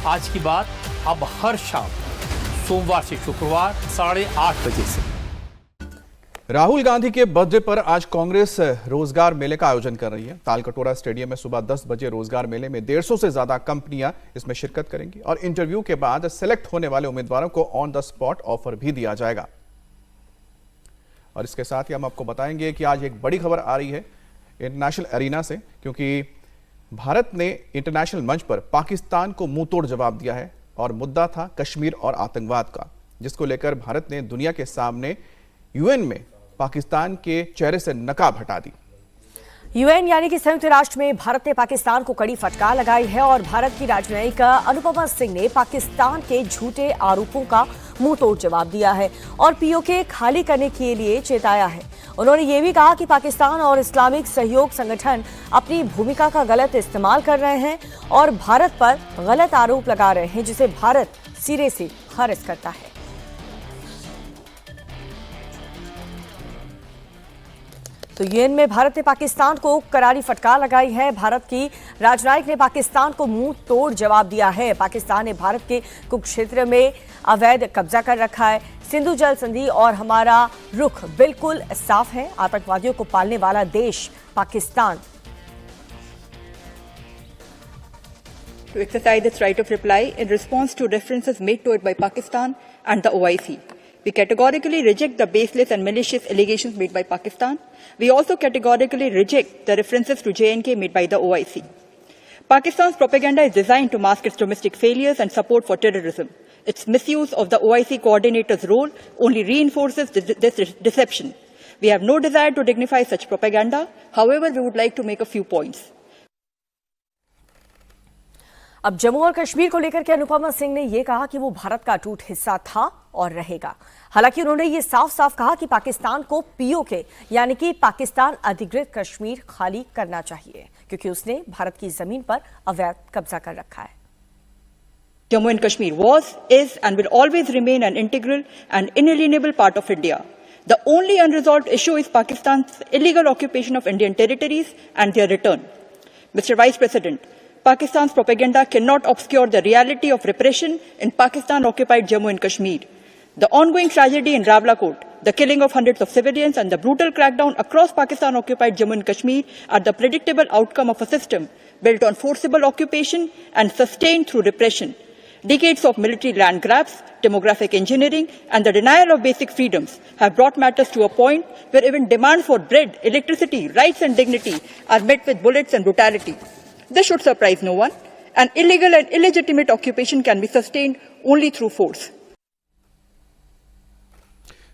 आज की बात अब हर शाम सोमवार से शुक्रवार 8:30 बजे से। राहुल गांधी के बर्थडे पर आज कांग्रेस रोजगार मेले का आयोजन कर रही है। तालकटोरा स्टेडियम में सुबह 10 बजे रोजगार मेले में 150 से ज्यादा कंपनियां इसमें शिरकत करेंगी और इंटरव्यू के बाद सेलेक्ट होने वाले उम्मीदवारों को ऑन द स्पॉट ऑफर भी दिया जाएगा। और इसके साथ ही हम आपको बताएंगे कि आज एक बड़ी खबर आ रही है इंटरनेशनल एरिना से, क्योंकि भारत ने इंटरनेशनल मंच पर पाकिस्तान को मुंहतोड़ जवाब दिया है और मुद्दा था कश्मीर और आतंकवाद का, जिसको लेकर भारत ने दुनिया के सामने यूएन में पाकिस्तान के चेहरे से नकाब हटा दी। यूएन यानी कि संयुक्त राष्ट्र में भारत ने पाकिस्तान को कड़ी फटकार लगाई है और भारत की राजनयिक अनुपमा सिंह ने पाकिस्तान के झूठे आरोपों का मुंहतोड़ जवाब दिया है और पीओके खाली करने के लिए चेताया है। उन्होंने ये भी कहा कि पाकिस्तान और इस्लामिक सहयोग संगठन अपनी भूमिका का गलत इस्तेमाल कर रहे हैं और भारत पर गलत आरोप लगा रहे हैं, जिसे भारत सिरे से खारिज करता है। तो यूएन में भारत ने पाकिस्तान को करारी फटकार लगाई है। भारत की राजनयिक ने पाकिस्तान को मुंह तोड़ जवाब दिया है। पाकिस्तान ने भारत के कुछ क्षेत्र में अवैध कब्जा कर रखा है। सिंधु जल संधि और हमारा रुख बिल्कुल साफ है। आतंकवादियों को पालने वाला देश Pakistan. To exercise its right of reply in response to references made to it by Pakistan and the OIC. We categorically reject the baseless and malicious allegations made by Pakistan. We also categorically reject the references to JNK made by the OIC. Pakistan's propaganda is designed to mask its domestic failures and support for terrorism. Its misuse of the OIC coordinator's role only reinforces this deception. We have no desire to dignify such propaganda. However, we would like to make a few points. अब जम्मू और कश्मीर को लेकर के अनुपमा सिंह ने यह कहा कि वो भारत का अटूट हिस्सा था और रहेगा। हालांकि उन्होंने ये साफ साफ कहा कि पाकिस्तान को पीओके यानी कि पाकिस्तान अधिकृत कश्मीर खाली करना चाहिए, क्योंकि उसने भारत की जमीन पर अवैध कब्जा कर रखा है। Jammu and Kashmir was, is and will always remain an integral and inalienable part of India. The only unresolved issue is Pakistan's illegal occupation of Indian territories and their return. Mr. Vice President, Pakistan's propaganda cannot obscure the reality of repression in Pakistan-occupied Jammu and Kashmir. The ongoing tragedy in Rawalakot, the killing of hundreds of civilians and the brutal crackdown across Pakistan-occupied Jammu and Kashmir are the predictable outcome of a system built on forcible occupation and sustained through repression. Decades of military land grabs, demographic engineering and the denial of basic freedoms have brought matters to a point where even demand for bread, electricity, rights and dignity are met with bullets and brutality. This should surprise no one. An illegal and illegitimate occupation can be sustained only through force.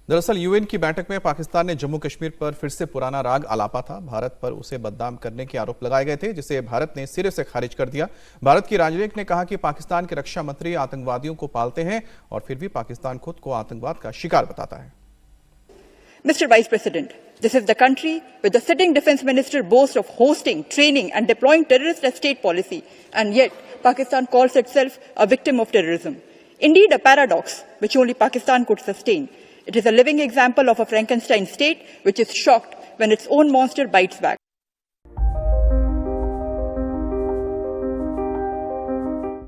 दरअसल UN की बैठक में पाकिस्तान ने जम्मू कश्मीर पर फिर से पुराना राग आलापा था। भारत पर उसे बदनाम करने के आरोप लगाए गए थे, जिसे भारत ने सिरे से खारिज कर दिया। भारत की राजनयिक ने कहा कि पाकिस्तान के रक्षा मंत्री आतंकवादियों को पालते हैं और फिर भी पाकिस्तान खुद को आतंकवाद का शिकार बताता है। Mr. Vice President, this is the country where the sitting defense minister boasts of hosting, training and deploying terrorists as state policy, and yet Pakistan calls itself a victim of terrorism. Indeed, a paradox which only Pakistan could sustain. It is a living example of a Frankenstein state which is shocked when its own monster bites back.